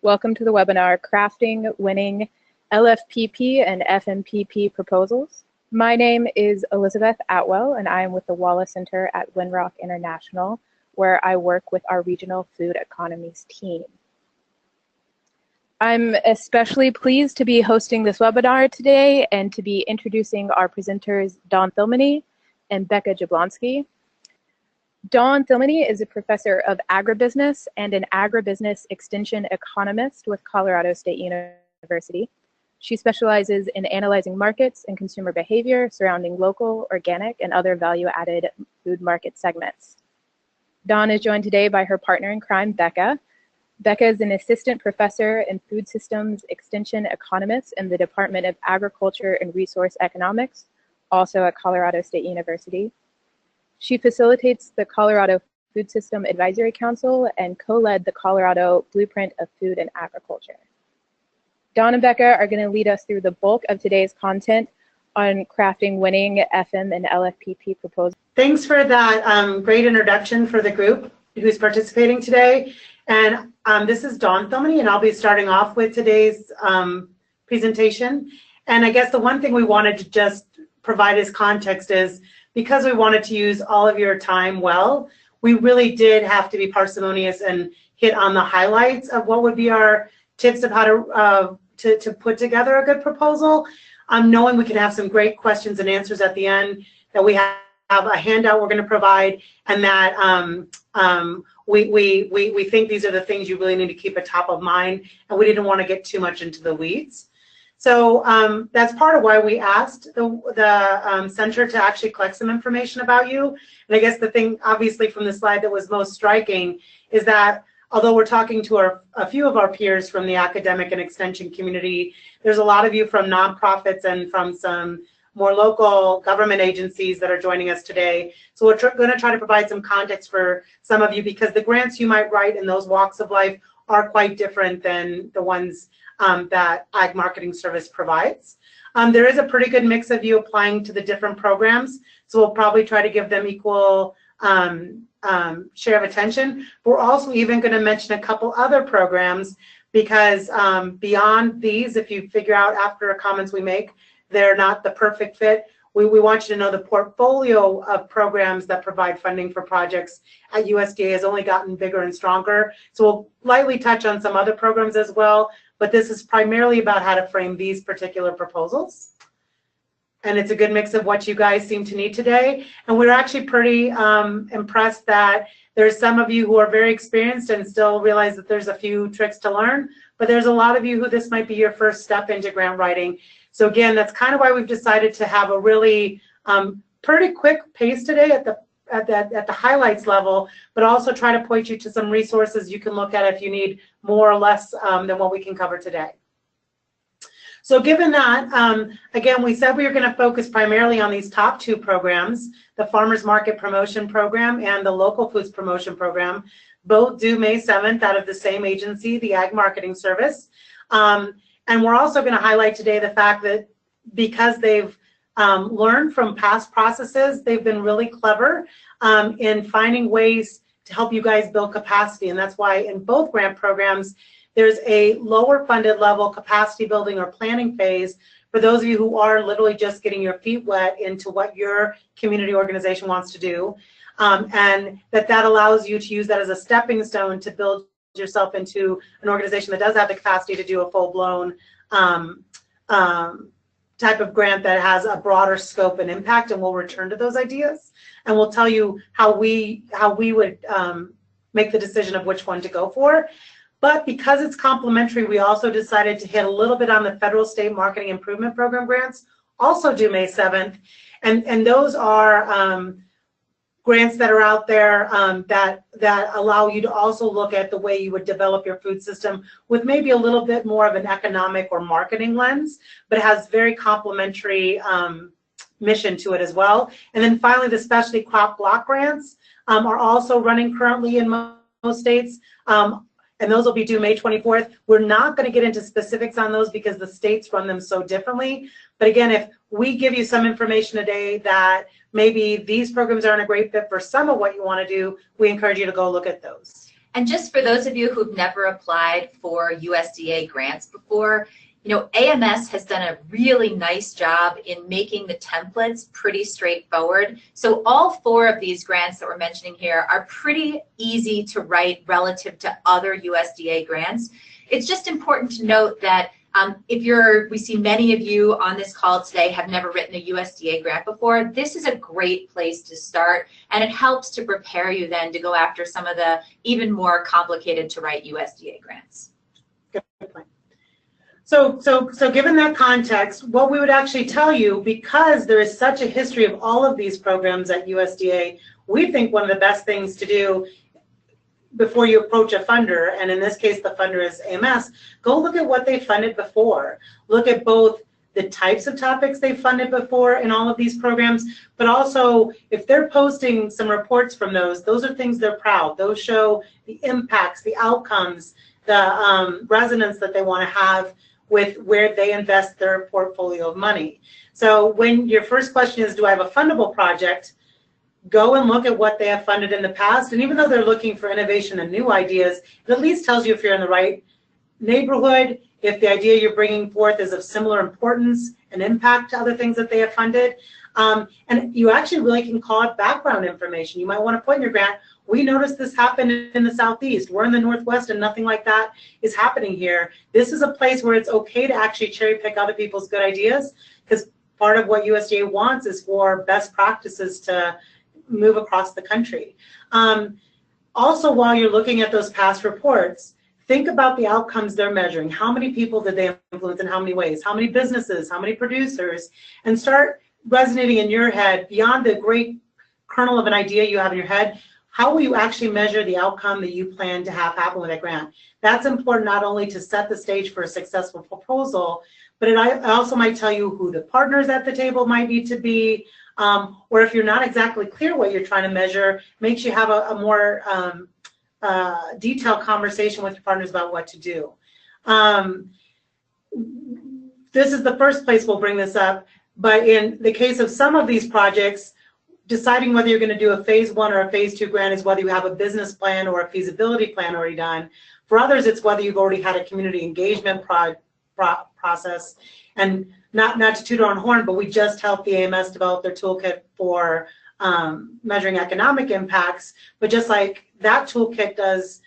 Welcome to the webinar, Crafting Winning LFPP and FMPP Proposals. My name is Elizabeth Atwell, and I am with the Wallace Center at Winrock International, where I work with our regional food economies team. I'm especially pleased to be hosting this webinar today and to be introducing our presenters, Dawn Thilmany and Becca Jablonski. Dawn Thilmany is a professor of agribusiness and an agribusiness extension economist with Colorado State University. She specializes in analyzing markets and consumer behavior surrounding local, organic, and other value-added food market segments. Dawn is joined today by her partner in crime, Becca. Becca is an assistant professor and food systems extension economist in the Department of Agriculture and Resource Economics, also at Colorado State University. She facilitates the Colorado Food System Advisory Council and co-led the Colorado Blueprint of Food and Agriculture. Dawn and Becca are going to lead us through the bulk of today's content on crafting winning FM and LFPP proposals. Thanks for that great introduction for the group who's participating today. And this is Dawn Thilmany, and I'll be starting off with today's presentation. And I guess the one thing we wanted to just provide as context is, because we wanted to use all of your time well, we really did have to be parsimonious and hit on the highlights of what would be our tips of how to put together a good proposal. Knowing we can have some great questions and answers at the end, that we have a handout we're going to provide, and that we think these are the things you really need to keep at top of mind, and we didn't want to get too much into the weeds. So that's part of why we asked the center to actually collect some information about you. And I guess the thing, obviously, from the slide that was most striking is that although we're talking to a few of our peers from the academic and extension community, there's a lot of you from nonprofits and from some more local government agencies that are joining us today. So we're going to try to provide some context for some of you, because the grants you might write in those walks of life are quite different than the ones that Ag Marketing Service provides. There is a pretty good mix of you applying to the different programs, so we'll probably try to give them equal share of attention. We're also even going to mention a couple other programs, because beyond these, if you figure out after comments we make, they're not the perfect fit, we want you to know the portfolio of programs that provide funding for projects at USDA has only gotten bigger and stronger. So we'll lightly touch on some other programs as well, but this is primarily about how to frame these particular proposals. And it's a good mix of what you guys seem to need today. And we're actually pretty impressed that there's some of you who are very experienced and still realize that there's a few tricks to learn, but there's a lot of you who this might be your first step into grant writing. So again, that's kind of why we've decided to have a really pretty quick pace today at the highlights level, but also try to point you to some resources you can look at if you need more or less than what we can cover today. So given that, again, we said we were going to focus primarily on these top two programs, the Farmers Market Promotion Program and the Local Foods Promotion Program, both due May 7th out of the same agency, the Ag Marketing Service. And we're also going to highlight today the fact that because they've learned from past processes, they've been really clever in finding ways to help you guys build capacity. And that's why in both grant programs, there's a lower funded level capacity building or planning phase for those of you who are literally just getting your feet wet into what your community organization wants to do. And that allows you to use that as a stepping stone to build yourself into an organization that does have the capacity to do a full-blown type of grant that has a broader scope and impact, and we'll return to those ideas, and we'll tell you how we would make the decision of which one to go for. But because it's complementary, we also decided to hit a little bit on the Federal State Marketing Improvement Program grants, also due May 7th, and those are grants that are out there that allow you to also look at the way you would develop your food system with maybe a little bit more of an economic or marketing lens, but it has very complementary mission to it as well. And then finally, the specialty crop block grants are also running currently in most states. And those will be due May 24th. We're not going to get into specifics on those because the states run them so differently. But again, if we give you some information today that maybe these programs aren't a great fit for some of what you want to do, we encourage you to go look at those. And just for those of you who've never applied for USDA grants before, you know, AMS has done a really nice job in making the templates pretty straightforward. So all 4 of these grants that we're mentioning here are pretty easy to write relative to other USDA grants. It's just important to note that we see many of you on this call today have never written a USDA grant before. This is a great place to start, and it helps to prepare you then to go after some of the even more complicated to write USDA grants. Good point. So given that context, what we would actually tell you, because there is such a history of all of these programs at USDA, we think one of the best things to do before you approach a funder, and in this case the funder is AMS, go look at what they funded before. Look at both the types of topics they funded before in all of these programs, but also if they're posting some reports from those are things they're proud. Those show the impacts, the outcomes, the resonance that they want to have with where they invest their portfolio of money. So when your first question is, do I have a fundable project? Go and look at what they have funded in the past. And even though they're looking for innovation and new ideas, it at least tells you if you're in the right neighborhood, if the idea you're bringing forth is of similar importance and impact to other things that they have funded. And you actually really can call it background information. You might want to put in your grant, we noticed this happened in the Southeast. We're in the Northwest and nothing like that is happening here. This is a place where it's okay to actually cherry pick other people's good ideas, because part of what USDA wants is for best practices to move across the country. Also, while you're looking at those past reports, think about the outcomes they're measuring. How many people did they influence in how many ways? How many businesses? How many producers? And start resonating in your head beyond the great kernel of an idea you have in your head. How will you actually measure the outcome that you plan to have happen with that grant? That's important not only to set the stage for a successful proposal, but it also might tell you who the partners at the table might need to be, or if you're not exactly clear what you're trying to measure, makes you have a more detailed conversation with your partners about what to do. This is the first place we'll bring this up, but in the case of some of these projects, deciding whether you're going to do a phase 1 or a phase 2 grant is whether you have a business plan or a feasibility plan already done. For others, it's whether you've already had a community engagement process. And not to toot our own horn, but we just helped the AMS develop their toolkit for measuring economic impacts. But just like that toolkit does,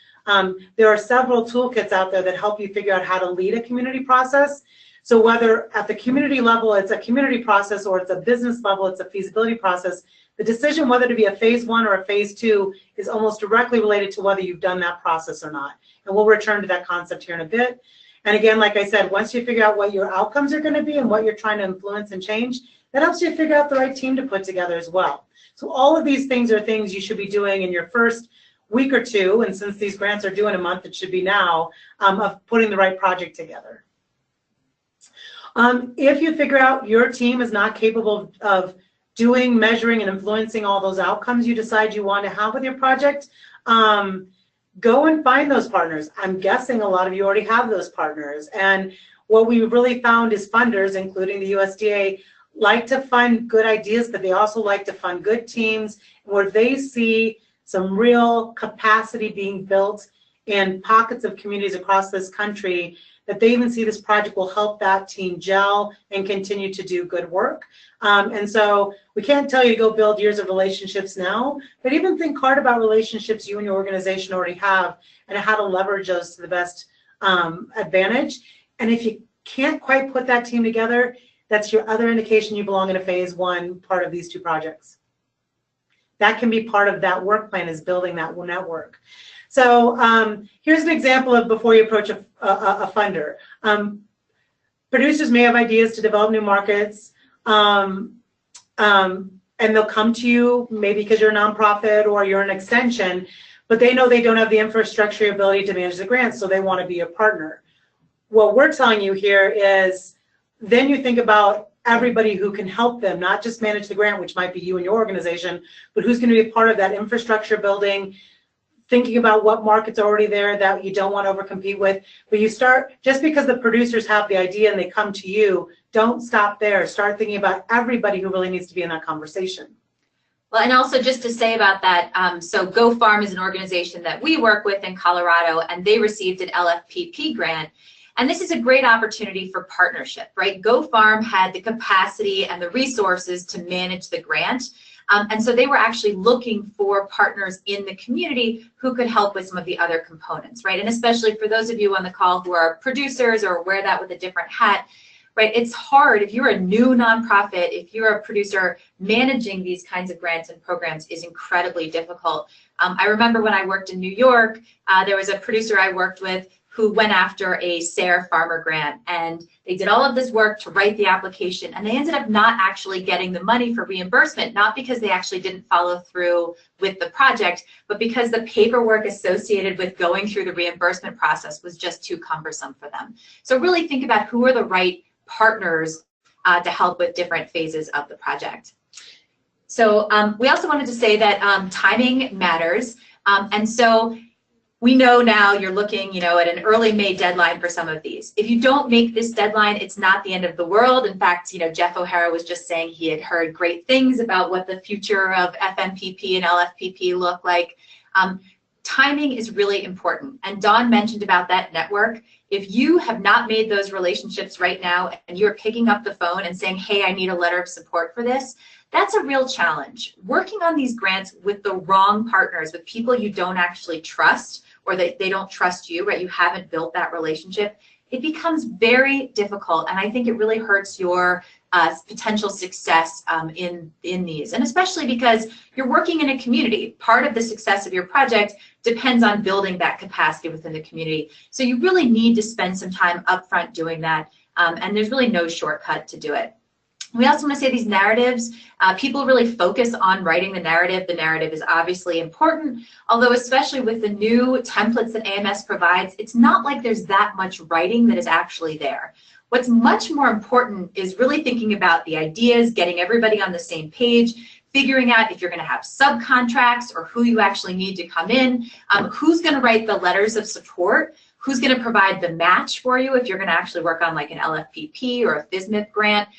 there are several toolkits out there that help you figure out how to lead a community process. So whether at the community level it's a community process or it's a business level, it's a feasibility process, the decision whether to be a phase 1 or a phase 2 is almost directly related to whether you've done that process or not. And we'll return to that concept here in a bit. And again, like I said, once you figure out what your outcomes are going to be and what you're trying to influence and change, that helps you figure out the right team to put together as well. So all of these things are things you should be doing in your first week or two, and since these grants are due in a month, it should be now, of putting the right project together. If you figure out your team is not capable of doing, measuring, and influencing all those outcomes you decide you want to have with your project, go and find those partners. I'm guessing a lot of you already have those partners. And what we really found is funders, including the USDA, like to fund good ideas, but they also like to fund good teams where they see some real capacity being built in pockets of communities across this country, that they even see this project will help that team gel and continue to do good work. And so we can't tell you to go build years of relationships now, but even think hard about relationships you and your organization already have and how to leverage those to the best advantage. And if you can't quite put that team together, that's your other indication you belong in a phase 1 part of these 2 projects. That can be part of that work plan, is building that network. So here's an example of before you approach a funder. Producers may have ideas to develop new markets, and they'll come to you maybe because you're a nonprofit or you're an extension, but they know they don't have the infrastructure ability to manage the grants, so they want to be a partner. What we're telling you here is then you think about everybody who can help them, not just manage the grant, which might be you and your organization, but who's going to be a part of that infrastructure building, thinking about what markets are already there that you don't want to overcompete with. But you start, just because the producers have the idea and they come to you, don't stop there. Start thinking about everybody who really needs to be in that conversation. Well, and also just to say about that, so Go Farm is an organization that we work with in Colorado, and they received an LFPP grant. And this is a great opportunity for partnership, right? Go Farm had the capacity and the resources to manage the grant. And so they were actually looking for partners in the community who could help with some of the other components, right? And especially for those of you on the call who are producers or wear that with a different hat, right? It's hard if you're a new nonprofit, if you're a producer, managing these kinds of grants and programs is incredibly difficult. I remember when I worked in New York, there was a producer I worked with who went after a SARE farmer grant, and they did all of this work to write the application, and they ended up not actually getting the money for reimbursement, not because they actually didn't follow through with the project, but because the paperwork associated with going through the reimbursement process was just too cumbersome for them. So really think about who are the right partners to help with different phases of the project. So we also wanted to say that timing matters, and so we know now you're looking, at an early May deadline for some of these. If you don't make this deadline, it's not the end of the world. In fact, Jeff O'Hara was just saying he had heard great things about what the future of FMPP and LFPP look like. Timing is really important. And Dawn mentioned about that network. If you have not made those relationships right now and you're picking up the phone and saying, hey, I need a letter of support for this, that's a real challenge. Working on these grants with the wrong partners, with people you don't actually trust, or they don't trust you, right? You haven't built that relationship. It becomes very difficult, and I think it really hurts your potential success in these, and especially because you're working in a community. Part of the success of your project depends on building that capacity within the community. So you really need to spend some time upfront doing that, and there's really no shortcut to do it. We also want to say these narratives, people really focus on writing the narrative. The narrative is obviously important, although especially with the new templates that AMS provides, it's not like there's that much writing that is actually there. What's much more important is really thinking about the ideas, getting everybody on the same page, figuring out if you're going to have subcontracts or who you actually need to come in, who's going to write the letters of support, who's going to provide the match for you if you're going to actually work on like an LFPP or a FSMP grant,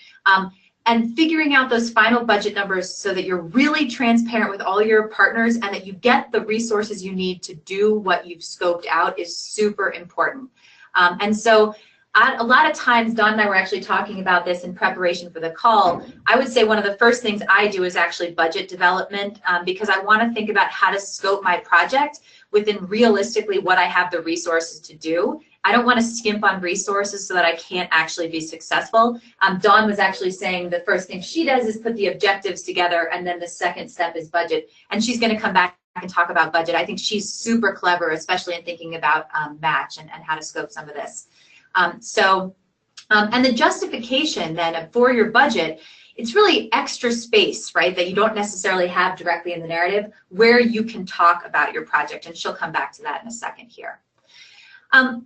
and figuring out those final budget numbers so that you're really transparent with all your partners and that you get the resources you need to do what you've scoped out is super important. And so a lot of times, Dawn and I were actually talking about this in preparation for the call. I would say one of the first things I do is actually budget development because I want to think about how to scope my project within realistically what I have the resources to do. I don't want to skimp on resources so that I can't actually be successful. Dawn was actually saying the first thing she does is put the objectives together, and then the second step is budget. And she's going to come back and talk about budget. I think she's super clever, especially in thinking about match and how to scope some of this. And the justification then for your budget, it's really extra space, right, that you don't necessarily have directly in the narrative where you can talk about your project. And she'll come back to that in a second here.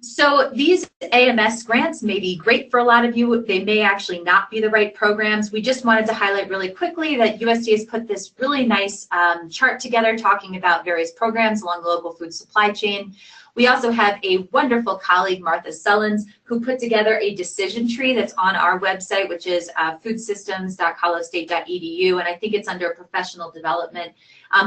So these AMS grants may be great for a lot of you. They may actually not be the right programs. We just wanted to highlight really quickly that USDA has put this really nice chart together talking about various programs along the local food supply chain. We also have a wonderful colleague, Martha Sullins, who put together a decision tree that's on our website, which is foodsystems.colorado.state.edu, and I think it's under professional development.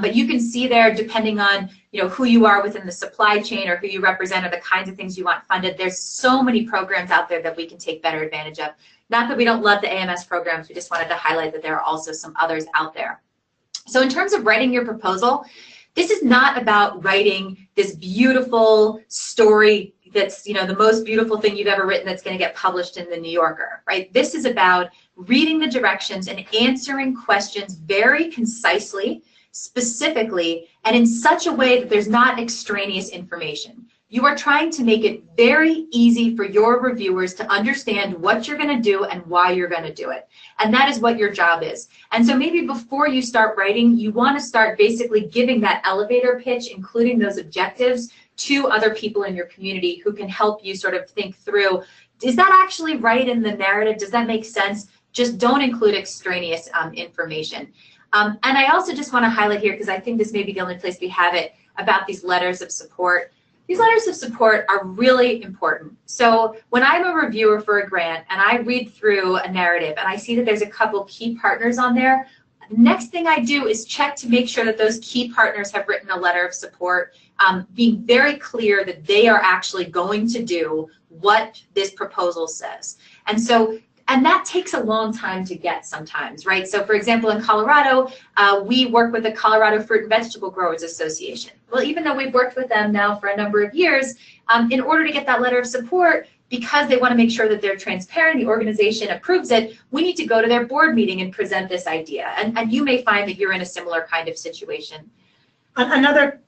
But you can see there, depending on who you are within the supply chain or who you represent or the kinds of things you want funded, there's so many programs out there that we can take better advantage of. Not that we don't love the AMS programs, we just wanted to highlight that there are also some others out there. So in terms of writing your proposal, this is not about writing this beautiful story that's the most beautiful thing you've ever written that's going to get published in the New Yorker, right? This is about reading the directions and answering questions very concisely, specifically, and in such a way that there's not extraneous information. You are trying to make it very easy for your reviewers to understand what you're going to do and why you're going to do it. And that is what your job is. And so maybe before you start writing, you want to start basically giving that elevator pitch, including those objectives, to other people in your community who can help you sort of think through, is that actually right in the narrative? Does that make sense? Just don't include extraneous information. And I also just want to highlight here, because I think this may be the only place we have it, about these letters of support. These letters of support are really important. So when I'm a reviewer for a grant and I read through a narrative and I see that there's a couple key partners on there, The next thing I do is check to make sure that those key partners have written a letter of support, being very clear that they are actually going to do what this proposal says. And that takes a long time to get sometimes, right? So for example, in Colorado, we work with the Colorado Fruit and Vegetable Growers Association. Well, even though we've worked with them now for a number of years, in order to get that letter of support, because they want to make sure that they're transparent, the organization approves it, we need to go to their board meeting and present this idea. And you may find that you're in a similar kind of situation. Another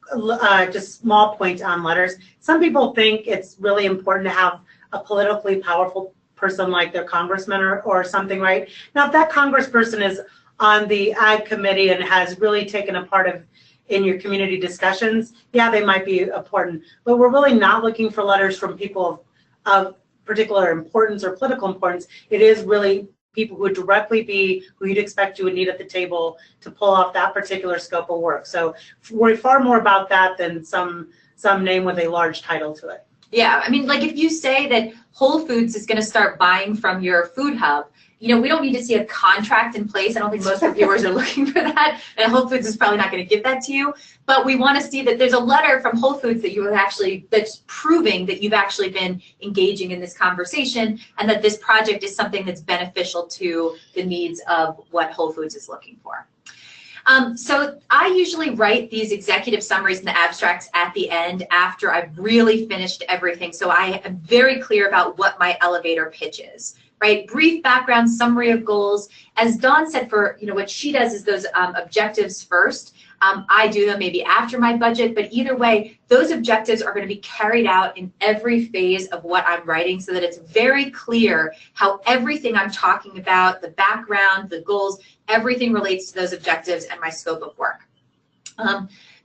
just small point on letters. Some people think it's really important to have a politically powerful person like their congressman or something, right? Now, if that congressperson is on the Ag Committee and has really taken a part in your community discussions, yeah, they might be important. But we're really not looking for letters from people of particular importance or political importance. It is really people who would directly be who you'd expect you would need at the table to pull off that particular scope of work. So we're far more about that than some name with a large title to it. Yeah, I mean, like if you say that Whole Foods is going to start buying from your food hub, you know, we don't need to see a contract in place. I don't think most reviewers are looking for that, and Whole Foods is probably not going to give that to you. But we want to see that there's a letter from Whole Foods that you have actually, that's proving that you've actually been engaging in this conversation and that this project is something that's beneficial to the needs of what Whole Foods is looking for. So I usually write these executive summaries and the abstracts at the end after I've really finished everything. So I am very clear about what my elevator pitch is, right? Brief background, summary of goals. As Dawn said, for what she does is those objectives first. I do them maybe after my budget, but either way, those objectives are going to be carried out in every phase of what I'm writing so that it's very clear how everything I'm talking about, the background, the goals, everything relates to those objectives and my scope of work.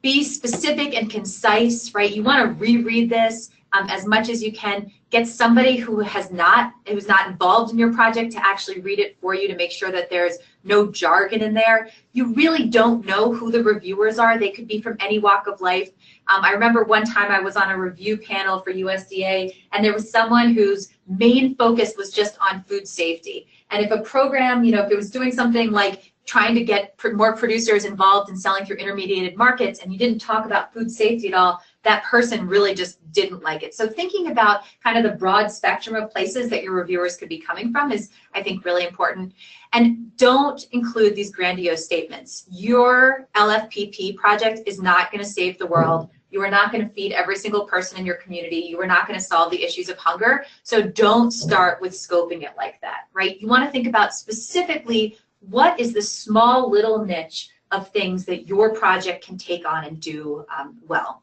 Be specific and concise, right? You want to reread this as much as you can. Get somebody who's not involved in your project to actually read it for you to make sure that there's no jargon in there. You really don't know who the reviewers are. They could be from any walk of life. I remember one time I was on a review panel for USDA, and there was someone whose main focus was just on food safety. And if a program, if it was doing something like trying to get more producers involved in selling through intermediated markets, and you didn't talk about food safety at all, that person really just didn't like it. So thinking about kind of the broad spectrum of places that your reviewers could be coming from is, I think, really important. And don't include these grandiose statements. Your LFPP project is not going to save the world. You are not going to feed every single person in your community. You are not going to solve the issues of hunger. So don't start with scoping it like that, right? You want to think about specifically what is the small little niche of things that your project can take on and do well.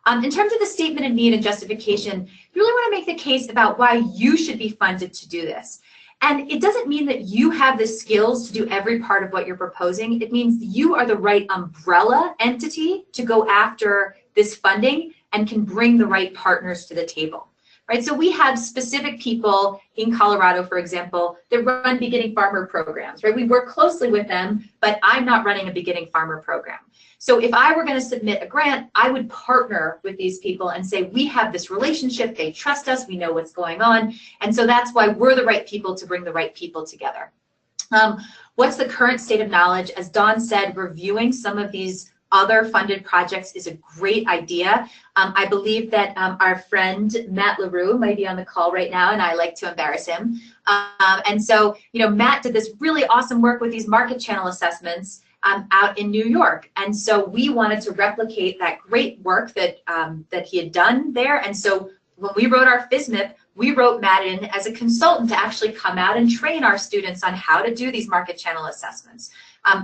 In terms of the statement of need and justification, you really want to make the case about why you should be funded to do this. And it doesn't mean that you have the skills to do every part of what you're proposing. It means you are the right umbrella entity to go after this funding and can bring the right partners to the table. Right, so we have specific people in Colorado, for example, that run beginning farmer programs, right? We work closely with them, but I'm not running a beginning farmer program. So if I were going to submit a grant, I would partner with these people and say, we have this relationship, they trust us, we know what's going on, and so that's why we're the right people to bring the right people together. What's the current state of knowledge? As Dawn said, reviewing some of these other funded projects is a great idea. I believe that our friend Matt LaRue might be on the call right now, and I like to embarrass him. And so, Matt did this really awesome work with these market channel assessments out in New York. And so we wanted to replicate that great work that, that he had done there. And so when we wrote our FSMP, we wrote Matt in as a consultant to actually come out and train our students on how to do these market channel assessments.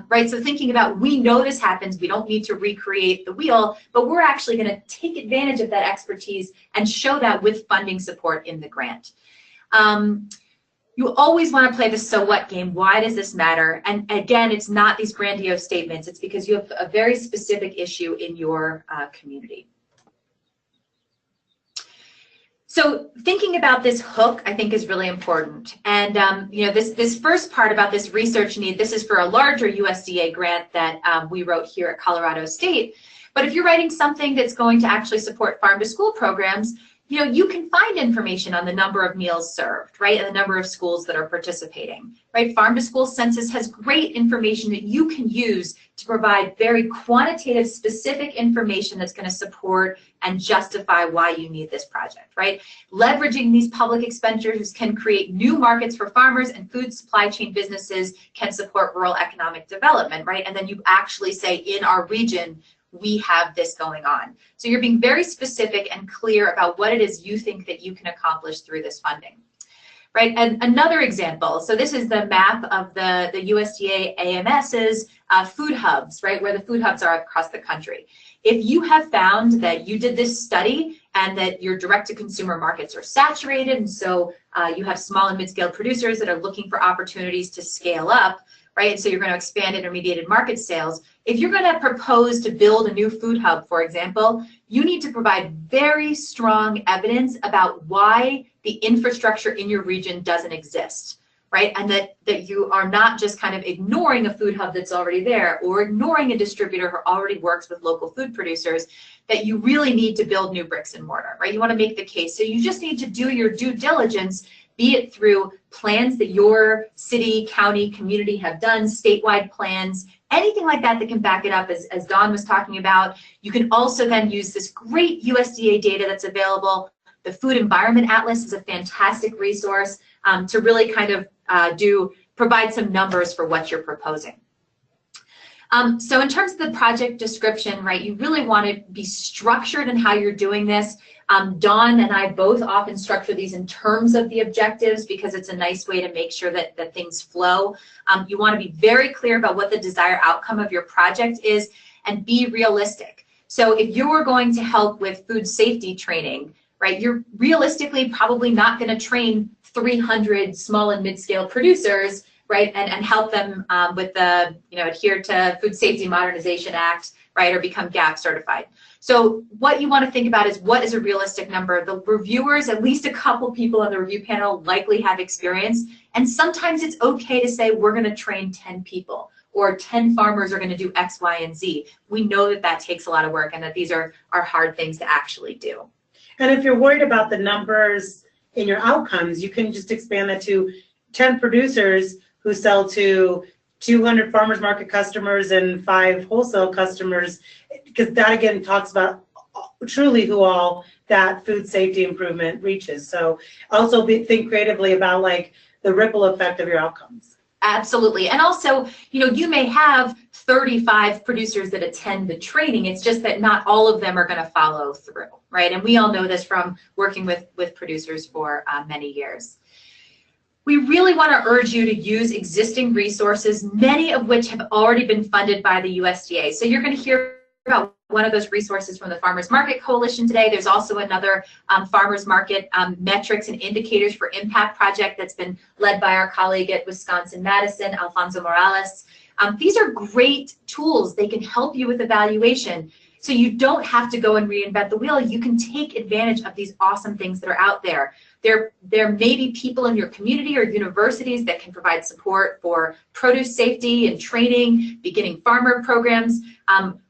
Right, so thinking about, we know this happens, we don't need to recreate the wheel, but we're actually going to take advantage of that expertise and show that with funding support in the grant. You always want to play the so what game. Why does this matter? And again, it's not these grandiose statements. It's because you have a very specific issue in your community. So thinking about this hook, I think, is really important. And this first part about this research need, this is for a larger USDA grant that we wrote here at Colorado State. But if you're writing something that's going to actually support farm to school programs, you know, you can find information on the number of meals served, right, and the number of schools that are participating, right? Farm to School Census has great information that you can use to provide very quantitative, specific information that's going to support and justify why you need this project, right? Leveraging these public expenditures can create new markets for farmers, and food supply chain businesses can support rural economic development, right? And then you actually say, in our region, we have this going on. So you're being very specific and clear about what it is you think that you can accomplish through this funding, right? And another example, so this is the map of the USDA AMS's food hubs, right, where the food hubs are across the country. If you have found that you did this study and that your direct-to-consumer markets are saturated, and so you have small and mid-scale producers that are looking for opportunities to scale up, right, and so you're going to expand intermediated market sales. If you're going to propose to build a new food hub, for example, you need to provide very strong evidence about why the infrastructure in your region doesn't exist, right? And that you are not just kind of ignoring a food hub that's already there, or ignoring a distributor who already works with local food producers, that you really need to build new bricks and mortar, right? You want to make the case. So you just need to do your due diligence, be it through plans that your city, county, community have done, statewide plans, anything like that that can back it up, as Dawn was talking about. You can also then use this great USDA data that's available. The Food Environment Atlas is a fantastic resource to really kind of provide some numbers for what you're proposing. So in terms of the project description, right, you really want to be structured in how you're doing this. Dawn and I both often structure these in terms of the objectives because it's a nice way to make sure that things flow. You want to be very clear about what the desired outcome of your project is and be realistic. So if you're going to help with food safety training, right, you're realistically probably not going to train 300 small and mid-scale producers, right, and help them with the, you know, adhere to Food Safety Modernization Act, right, or become GAP certified. So what you want to think about is, what is a realistic number? The reviewers, at least a couple people on the review panel, likely have experience, and sometimes it's okay to say, we're going to train 10 people, or 10 farmers are going to do X, Y, and Z. We know that that takes a lot of work, and that these are hard things to actually do. And if you're worried about the numbers in your outcomes, you can just expand that to 10 producers who sell to 200 farmers market customers and 5 wholesale customers, because that again talks about truly who all that food safety improvement reaches. So also think creatively about like the ripple effect of your outcomes. Absolutely. And also, you know, you may have 35 producers that attend the training. It's just that not all of them are going to follow through, right? And we all know this from working with producers for many years. We really want to urge you to use existing resources, many of which have already been funded by the USDA. So you're going to hear about one of those resources from the Farmers Market Coalition today. There's also another Farmers Market Metrics and Indicators for Impact project that's been led by our colleague at Wisconsin-Madison, Alfonso Morales. These are great tools. They can help you with evaluation. So you don't have to go and reinvent the wheel. You can take advantage of these awesome things that are out there. There may be people in your community or universities that can provide support for produce safety and training, beginning farmer programs.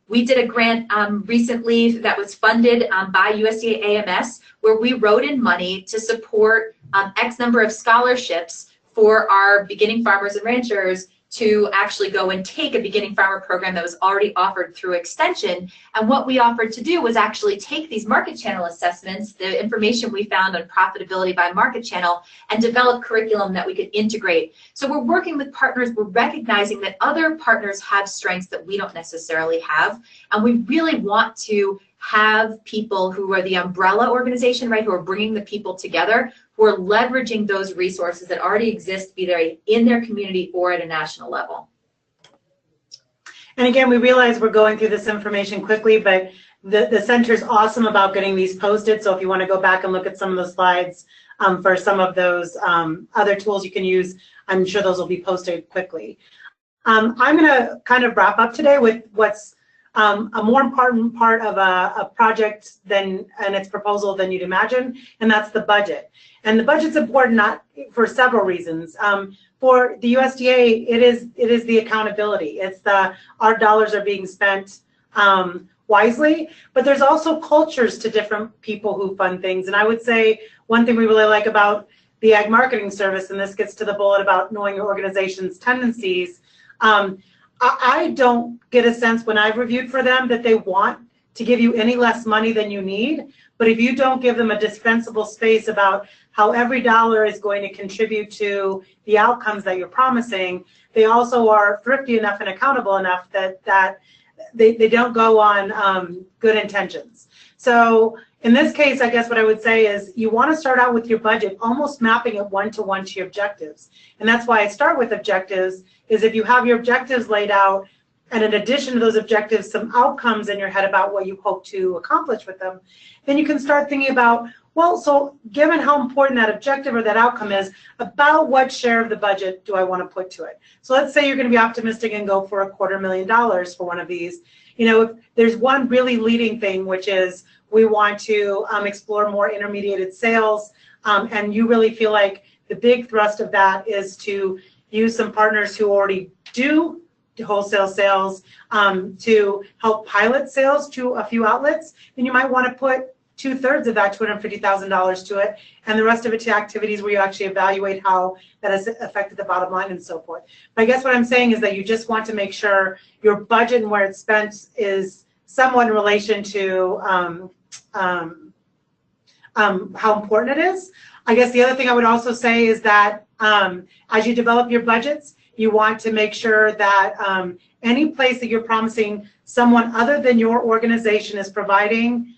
We did a grant recently that was funded by USDA AMS, where we wrote in money to support X number of scholarships for our beginning farmers and ranchers to actually go and take a beginning farmer program that was already offered through Extension. And what we offered to do was actually take these market channel assessments, the information we found on profitability by market channel, and develop curriculum that we could integrate. So we're working with partners, we're recognizing that other partners have strengths that we don't necessarily have, and we really want to have people who are the umbrella organization, right, who are bringing the people together, who are leveraging those resources that already exist, be they in their community or at a national level. And again, we realize we're going through this information quickly, but the center is awesome about getting these posted. So if you want to go back and look at some of the slides for some of those other tools you can use, I'm sure those will be posted quickly. I'm going to kind of wrap up today with what's a more important part of a project and its proposal than you'd imagine, and that's the budget. And the budget's important not for several reasons. For the USDA, it is the accountability. It's our dollars are being spent wisely, but there's also cultures to different people who fund things. And I would say one thing we really like about the Ag Marketing Service, and this gets to the bullet about knowing your organization's tendencies, I don't get a sense when I've reviewed for them that they want to give you any less money than you need. But if you don't give them a dispensable space about how every dollar is going to contribute to the outcomes that you're promising, they also are thrifty enough and accountable enough that they don't go on good intentions. So in this case, I guess what I would say is you want to start out with your budget almost mapping it one-to-one to your objectives. And that's why I start with objectives, is if you have your objectives laid out, and in addition to those objectives, some outcomes in your head about what you hope to accomplish with them, then you can start thinking about, well, so given how important that objective or that outcome is, about what share of the budget do I want to put to it? So let's say you're going to be optimistic and go for $250,000 for one of these. You know, if there's one really leading thing, which is we want to explore more intermediated sales, and you really feel like the big thrust of that is to use some partners who already do wholesale sales to help pilot sales to a few outlets, then you might want to put 2/3 of that $250,000 to it, and the rest of it to activities where you actually evaluate how that has affected the bottom line and so forth. But I guess what I'm saying is that you just want to make sure your budget and where it's spent is somewhat in relation to how important it is. I guess the other thing I would also say is that as you develop your budgets, you want to make sure that any place that you're promising someone other than your organization is providing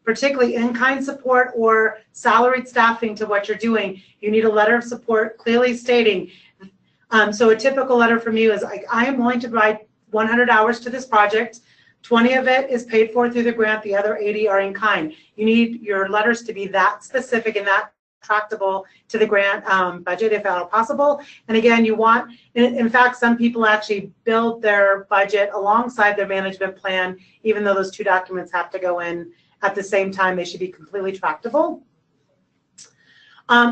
particularly in-kind support or salaried staffing to what you're doing, you need a letter of support clearly stating. So a typical letter from you is like, I am willing to provide 100 hours to this project. 20 of it is paid for through the grant. The other 80 are in kind. You need your letters to be that specific and that tractable to the grant budget if at all possible. And again, you want, in fact, some people actually build their budget alongside their management plan, even though those two documents have to go in at the same time. They should be completely tractable.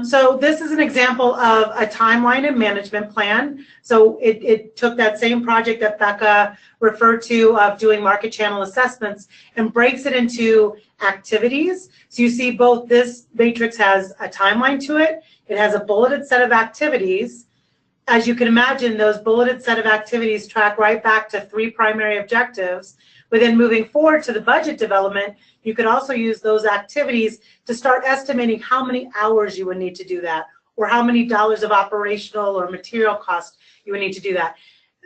So this is an example of a timeline and management plan. So it took that same project that Becca referred to of doing market channel assessments and breaks it into activities. So you see both this matrix has a timeline to it. It has a bulleted set of activities. As you can imagine, those bulleted set of activities track right back to 3 primary objectives. But then moving forward to the budget development, you could also use those activities to start estimating how many hours you would need to do that, or how many dollars of operational or material cost you would need to do that.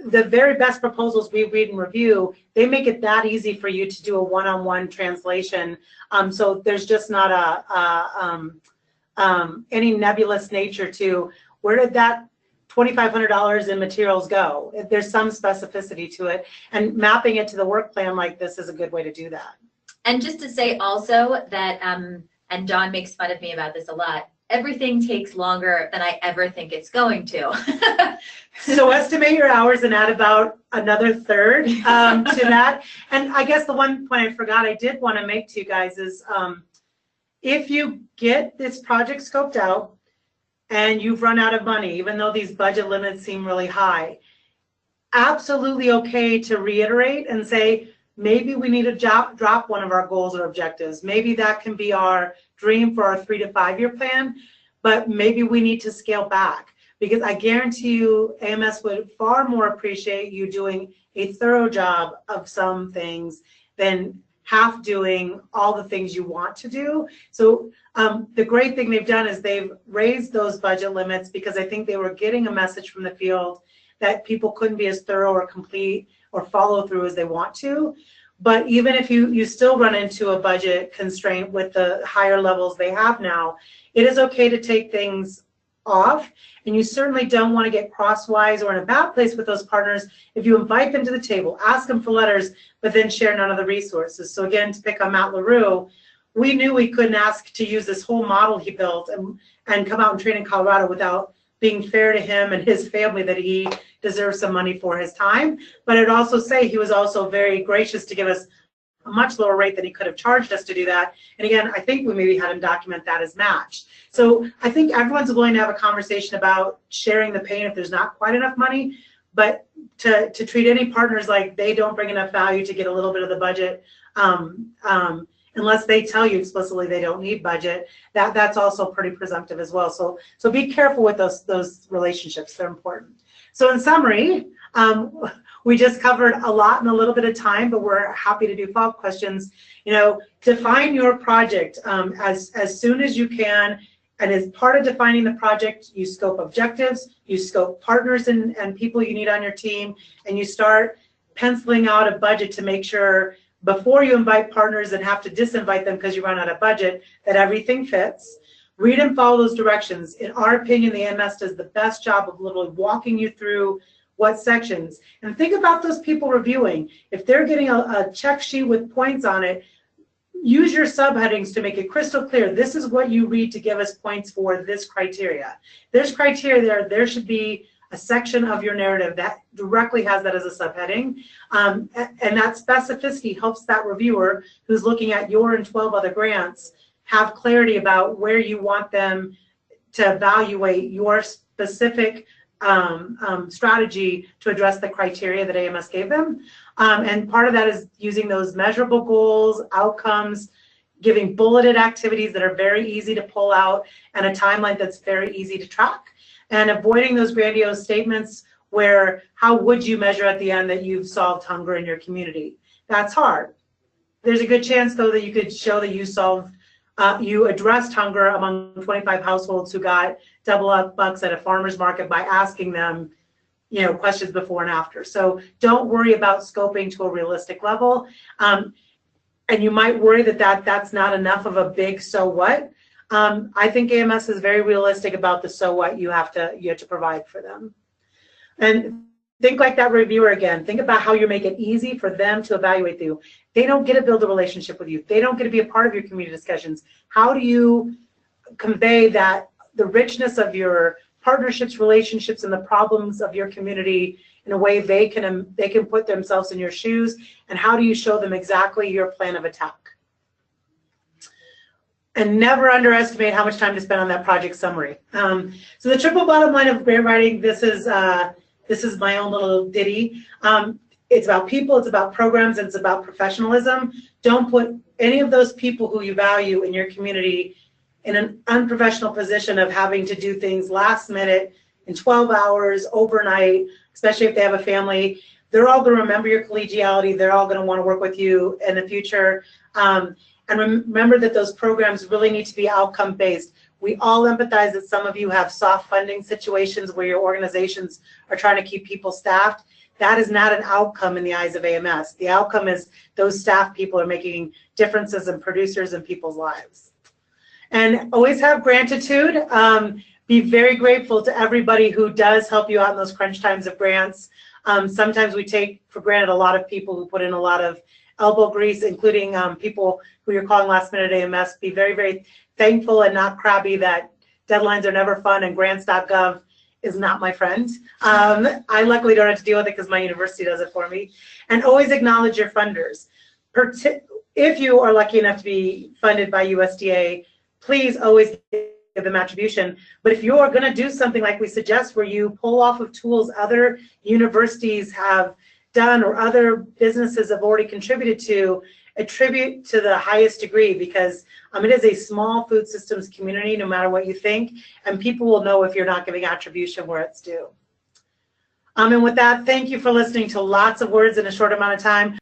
The very best proposals we read and review, they make it that easy for you to do a one-on-one translation. So there's just not any nebulous nature to where did that $2,500 in materials go. There's some specificity to it, and mapping it to the work plan like this is a good way to do that. And just to say also that, and Dawn makes fun of me about this a lot, everything takes longer than I ever think it's going to. So estimate your hours and add about another third to that. And I guess the one point I forgot I did want to make to you guys is if you get this project scoped out and you've run out of money, even though these budget limits seem really high, absolutely okay to reiterate and say, maybe we need to drop one of our goals or objectives. Maybe that can be our dream for our 3 to 5 year plan, but maybe we need to scale back, because I guarantee you AMS would far more appreciate you doing a thorough job of some things than half doing all the things you want to do. So the great thing they've done is they've raised those budget limits because I think they were getting a message from the field that people couldn't be as thorough or complete or follow through as they want to. But even if you still run into a budget constraint with the higher levels they have now, it is okay to take things off, and you certainly don't want to get crosswise or in a bad place with those partners if you invite them to the table, ask them for letters, but then share none of the resources. So again, to pick on Matt LaRue, we knew we couldn't ask to use this whole model he built and come out and train in Colorado without being fair to him and his family that he deserves some money for his time. But I'd also say he was also very gracious to give us a much lower rate than he could have charged us to do that. And again, I think we maybe had him document that as matched. So I think everyone's willing to have a conversation about sharing the pain if there's not quite enough money, but to treat any partners like they don't bring enough value to get a little bit of the budget, unless they tell you explicitly they don't need budget, that's also pretty presumptive as well. So be careful with those relationships. They're important. So in summary, we just covered a lot in a little bit of time, but we're happy to do follow-up questions. You know, define your project as soon as you can. And as part of defining the project, you scope objectives, you scope partners and people you need on your team, and you start penciling out a budget to make sure before you invite partners and have to disinvite them because you run out of budget, that everything fits. Read and follow those directions. In our opinion, the AMS does the best job of literally walking you through what sections. And think about those people reviewing. If they're getting a check sheet with points on it, use your subheadings to make it crystal clear. This is what you read to give us points for this criteria. There's criteria there should be a section of your narrative that directly has that as a subheading. And that specificity helps that reviewer who's looking at your and 12 other grants have clarity about where you want them to evaluate your specific strategy to address the criteria that AMS gave them. And part of that is using those measurable goals, outcomes, giving bulleted activities that are very easy to pull out, and a timeline that's very easy to track, and avoiding those grandiose statements where how would you measure at the end that you've solved hunger in your community? That's hard. There's a good chance, though, that you could show that you addressed hunger among 25 households who got double up bucks at a farmer's market by asking them, you know, questions before and after. So don't worry about scoping to a realistic level. And you might worry that that's not enough of a big so what. I think AMS is very realistic about the so what you have to provide for them. And think like that reviewer again. Think about how you make it easy for them to evaluate you. They don't get to build a relationship with you. They don't get to be a part of your community discussions. How do you convey that the richness of your partnerships, relationships, and the problems of your community in a way they can put themselves in your shoes? And how do you show them exactly your plan of attack? And never underestimate how much time to spend on that project summary. So the triple bottom line of grant writing, this is my own little ditty. It's about people, it's about programs, and it's about professionalism. Don't put any of those people who you value in your community in an unprofessional position of having to do things last minute in 12 hours, overnight, especially if they have a family. They're all going to remember your collegiality. They're all going to want to work with you in the future. And remember that those programs really need to be outcome-based. We all empathize that some of you have soft funding situations where your organizations are trying to keep people staffed. That is not an outcome in the eyes of AMS. The outcome is those staff people are making differences and producers in people's lives. And always have gratitude. Be very grateful to everybody who does help you out in those crunch times of grants. Sometimes we take for granted a lot of people who put in a lot of elbow grease, including people who you're calling last minute AMS. Be very, very thankful and not crabby that deadlines are never fun and grants.gov is not my friend. I luckily don't have to deal with it because my university does it for me. And always acknowledge your funders. If you are lucky enough to be funded by USDA, please always give them attribution. But if you're going to do something like we suggest where you pull off of tools other universities have done or other businesses have already contributed to, attribute to the highest degree, because it is a small food systems community no matter what you think, and people will know if you're not giving attribution where it's due. And with that, thank you for listening to lots of words in a short amount of time.